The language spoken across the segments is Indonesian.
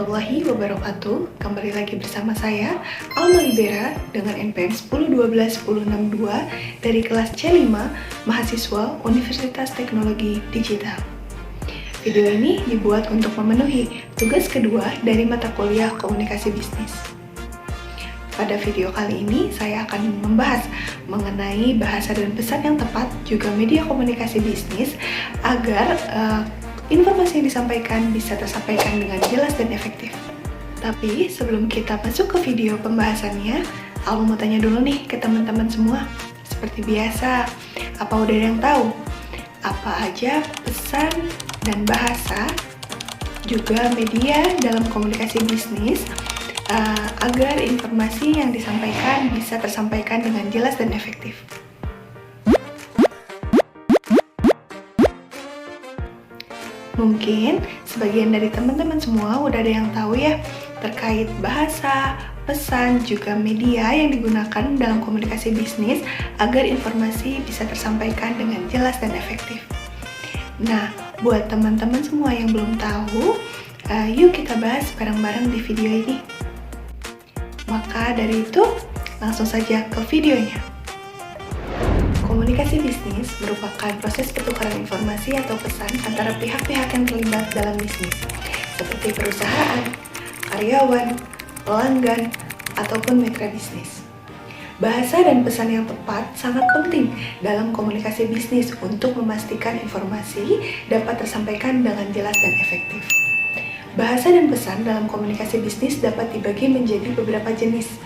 warahmatullahi wabarakatuh. Kembali lagi bersama saya, Alma Libera, dengan NPM 1012-1062 dari kelas C5, mahasiswa Universitas Teknologi Digital. Video ini dibuat untuk memenuhi tugas kedua dari mata kuliah Komunikasi Bisnis. Pada video kali ini, saya akan membahas mengenai bahasa dan pesan yang tepat, juga media komunikasi bisnis, agar informasi yang disampaikan bisa tersampaikan dengan jelas dan efektif. Tapi sebelum kita masuk ke video pembahasannya, aku mau tanya dulu nih ke teman-teman semua. Seperti biasa, apa udah ada yang tahu? Apa aja pesan dan bahasa, juga media dalam komunikasi bisnis, agar informasi yang disampaikan bisa tersampaikan dengan jelas dan efektif? Mungkin sebagian dari teman-teman semua udah ada yang tahu ya terkait bahasa, pesan, juga media yang digunakan dalam komunikasi bisnis agar informasi bisa tersampaikan dengan jelas dan efektif. Nah, buat teman-teman semua yang belum tahu, yuk kita bahas bareng-bareng di video ini. Maka dari itu, langsung saja ke videonya. Komunikasi bisnis merupakan proses pertukaran informasi atau pesan antara pihak-pihak yang terlibat dalam bisnis, seperti perusahaan, karyawan, pelanggan, ataupun mitra bisnis. Bahasa dan pesan yang tepat sangat penting dalam komunikasi bisnis untuk memastikan informasi dapat tersampaikan dengan jelas dan efektif. Bahasa dan pesan dalam komunikasi bisnis dapat dibagi menjadi beberapa jenis.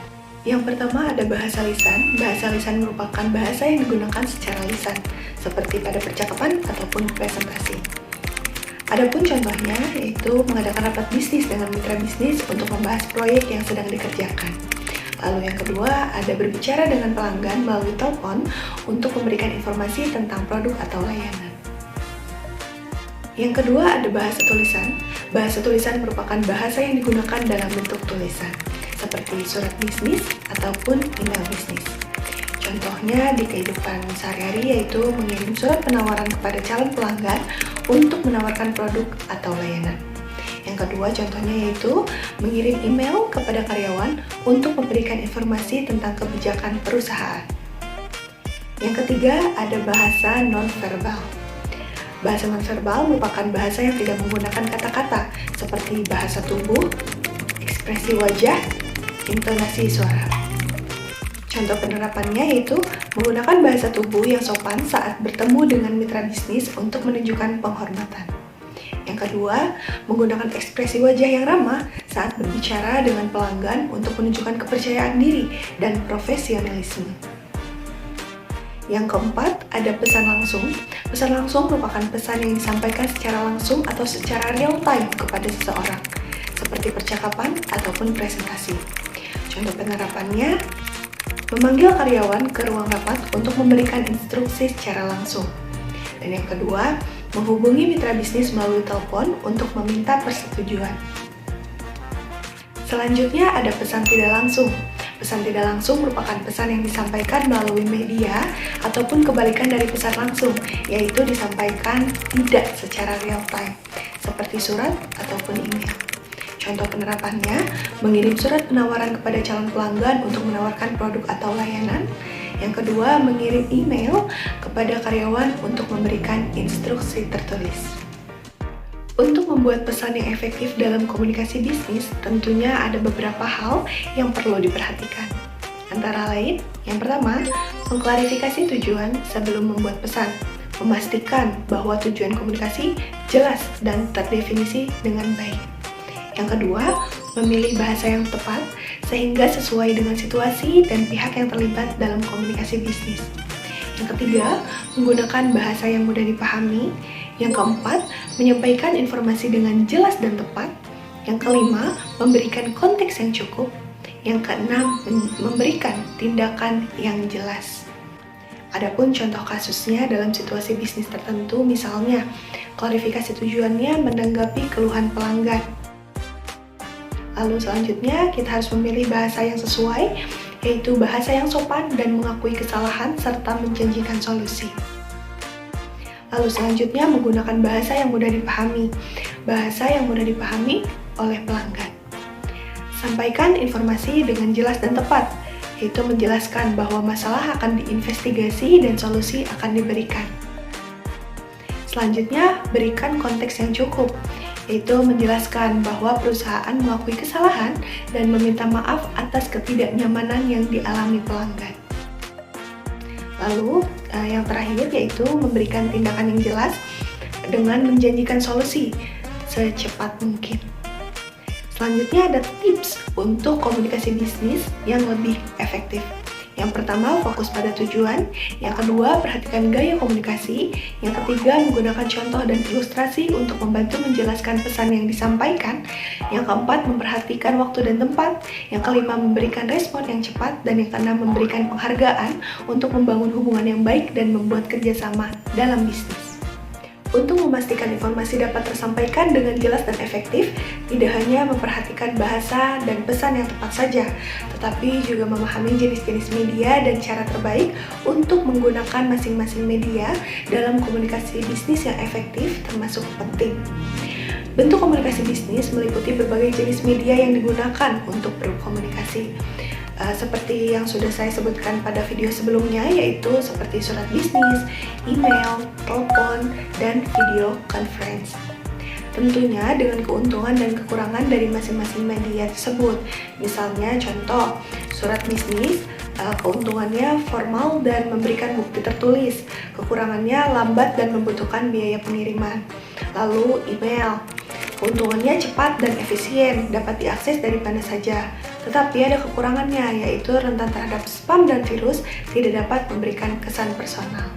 Yang pertama ada bahasa lisan. Bahasa lisan merupakan bahasa yang digunakan secara lisan, seperti pada percakapan ataupun presentasi. Adapun contohnya yaitu mengadakan rapat bisnis dengan mitra bisnis untuk membahas proyek yang sedang dikerjakan. Lalu yang kedua ada berbicara dengan pelanggan melalui telepon untuk memberikan informasi tentang produk atau layanan. Yang kedua ada bahasa tulisan. Bahasa tulisan merupakan bahasa yang digunakan dalam bentuk tulisan, seperti surat bisnis ataupun email bisnis. Contohnya di kehidupan sehari-hari yaitu mengirim surat penawaran kepada calon pelanggan untuk menawarkan produk atau layanan. Yang kedua contohnya yaitu mengirim email kepada karyawan untuk memberikan informasi tentang kebijakan perusahaan. Yang ketiga ada bahasa nonverbal. Bahasa nonverbal merupakan bahasa yang tidak menggunakan kata-kata seperti bahasa tubuh, ekspresi wajah, intonasi suara. Contoh penerapannya yaitu menggunakan bahasa tubuh yang sopan saat bertemu dengan mitra bisnis untuk menunjukkan penghormatan. Yang kedua, menggunakan ekspresi wajah yang ramah saat berbicara dengan pelanggan untuk menunjukkan kepercayaan diri dan profesionalisme. Yang keempat, ada pesan langsung. Pesan langsung merupakan pesan yang disampaikan secara langsung atau secara real time kepada seseorang, seperti percakapan ataupun presentasi. Contoh penerapannya, memanggil karyawan ke ruang rapat untuk memberikan instruksi secara langsung. Dan yang kedua, menghubungi mitra bisnis melalui telepon untuk meminta persetujuan. Selanjutnya ada pesan tidak langsung. Pesan tidak langsung merupakan pesan yang disampaikan melalui media ataupun kebalikan dari pesan langsung, yaitu disampaikan tidak secara real time, seperti surat ataupun email. Contoh penerapannya, mengirim surat penawaran kepada calon pelanggan untuk menawarkan produk atau layanan. Yang kedua, mengirim email kepada karyawan untuk memberikan instruksi tertulis. Untuk membuat pesan yang efektif dalam komunikasi bisnis, tentunya ada beberapa hal yang perlu diperhatikan. Antara lain, yang pertama, mengklarifikasi tujuan sebelum membuat pesan. Memastikan bahwa tujuan komunikasi jelas dan terdefinisi dengan baik. Yang kedua, memilih bahasa yang tepat sehingga sesuai dengan situasi dan pihak yang terlibat dalam komunikasi bisnis. Yang ketiga, menggunakan bahasa yang mudah dipahami. Yang keempat, menyampaikan informasi dengan jelas dan tepat. Yang kelima, memberikan konteks yang cukup. Yang keenam, memberikan tindakan yang jelas. Adapun contoh kasusnya dalam situasi bisnis tertentu, misalnya klarifikasi tujuannya menanggapi keluhan pelanggan. Lalu selanjutnya kita harus memilih bahasa yang sesuai, yaitu bahasa yang sopan dan mengakui kesalahan serta menjanjikan solusi. Lalu selanjutnya menggunakan bahasa yang mudah dipahami. Bahasa yang mudah dipahami oleh pelanggan. Sampaikan informasi dengan jelas dan tepat, yaitu menjelaskan bahwa masalah akan diinvestigasi dan solusi akan diberikan. Selanjutnya, berikan konteks yang cukup, yaitu menjelaskan bahwa perusahaan mengakui kesalahan dan meminta maaf atas ketidaknyamanan yang dialami pelanggan. Lalu, yang terakhir yaitu memberikan tindakan yang jelas dengan menjanjikan solusi secepat mungkin. Selanjutnya ada tips untuk komunikasi bisnis yang lebih efektif. Yang pertama, fokus pada tujuan. Yang kedua, perhatikan gaya komunikasi. Yang ketiga, menggunakan contoh dan ilustrasi untuk membantu menjelaskan pesan yang disampaikan. Yang keempat, memperhatikan waktu dan tempat. Yang kelima, memberikan respon yang cepat. Dan yang keenam, memberikan penghargaan untuk membangun hubungan yang baik dan membuat kerjasama dalam bisnis. Untuk memastikan informasi dapat tersampaikan dengan jelas dan efektif, tidak hanya memperhatikan bahasa dan pesan yang tepat saja, tetapi juga memahami jenis-jenis media dan cara terbaik untuk menggunakan masing-masing media dalam komunikasi bisnis yang efektif termasuk penting. Bentuk komunikasi bisnis meliputi berbagai jenis media yang digunakan untuk berkomunikasi. Seperti yang sudah saya sebutkan pada video sebelumnya, yaitu seperti surat bisnis, email, telepon, dan video conference. Tentunya dengan keuntungan dan kekurangan dari masing-masing media tersebut. Misalnya contoh, surat bisnis, keuntungannya formal dan memberikan bukti tertulis, kekurangannya lambat dan membutuhkan biaya pengiriman. Lalu email, keuntungannya cepat dan efisien, dapat diakses dari mana saja. Tetapi ada kekurangannya, yaitu rentan terhadap spam dan virus, tidak dapat memberikan kesan personal.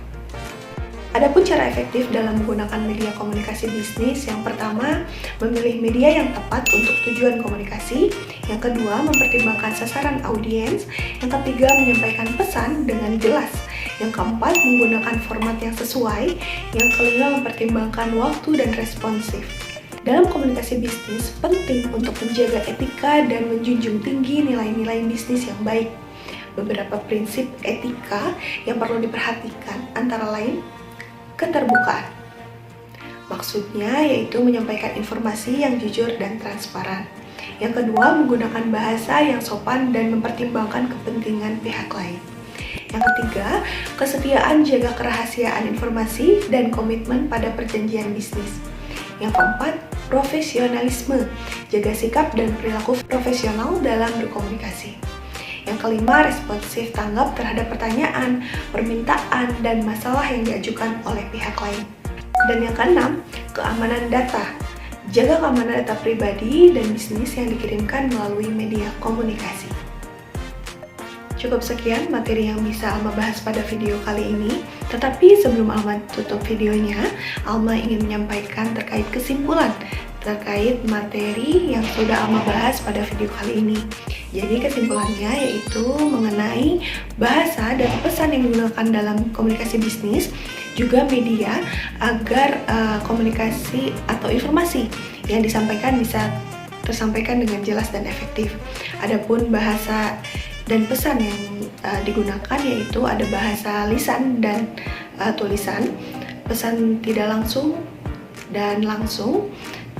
Adapun cara efektif dalam menggunakan media komunikasi bisnis, yang pertama, memilih media yang tepat untuk tujuan komunikasi. Yang kedua, mempertimbangkan sasaran audiens. Yang ketiga, menyampaikan pesan dengan jelas. Yang keempat, menggunakan format yang sesuai. Yang kelima, mempertimbangkan waktu dan responsif. Dalam komunikasi bisnis, penting untuk menjaga etika dan menjunjung tinggi nilai-nilai bisnis yang baik. Beberapa prinsip etika yang perlu diperhatikan antara lain, keterbukaan. Maksudnya yaitu menyampaikan informasi yang jujur dan transparan. Yang kedua, menggunakan bahasa yang sopan dan mempertimbangkan kepentingan pihak lain. Yang ketiga, kesetiaan jaga kerahasiaan informasi dan komitmen pada perjanjian bisnis. Yang keempat, profesionalisme, jaga sikap dan perilaku profesional dalam berkomunikasi. Yang kelima, responsif, tanggap terhadap pertanyaan, permintaan, dan masalah yang diajukan oleh pihak lain. Dan yang keenam, keamanan data, jaga keamanan data pribadi dan bisnis yang dikirimkan melalui media komunikasi. Cukup sekian materi yang bisa Alma bahas pada video kali ini. Tetapi sebelum Alma tutup videonya, Alma ingin menyampaikan terkait kesimpulan terkait materi yang sudah Alma bahas pada video kali ini. Jadi kesimpulannya yaitu mengenai bahasa dan pesan yang digunakan dalam komunikasi bisnis, juga media agar komunikasi atau informasi yang disampaikan bisa tersampaikan dengan jelas dan efektif. Adapun bahasa dan pesan yang digunakan yaitu ada bahasa lisan dan tulisan, pesan tidak langsung dan langsung,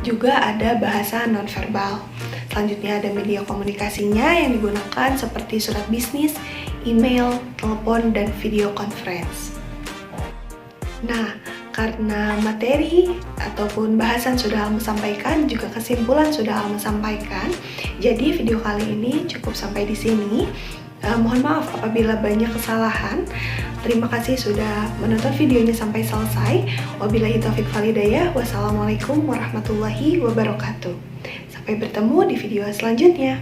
juga ada bahasa nonverbal. Selanjutnya ada media komunikasinya yang digunakan seperti surat bisnis, email, telepon, dan video conference. Nah, karena materi ataupun bahasan sudah Alma sampaikan, juga kesimpulan sudah Alma sampaikan, jadi video kali ini cukup sampai di sini. Mohon maaf apabila banyak kesalahan. Terima kasih sudah menonton videonya sampai selesai. Wabillahi taufiq wal hidayah. Wassalamualaikum warahmatullahi wabarakatuh. Sampai bertemu di video selanjutnya.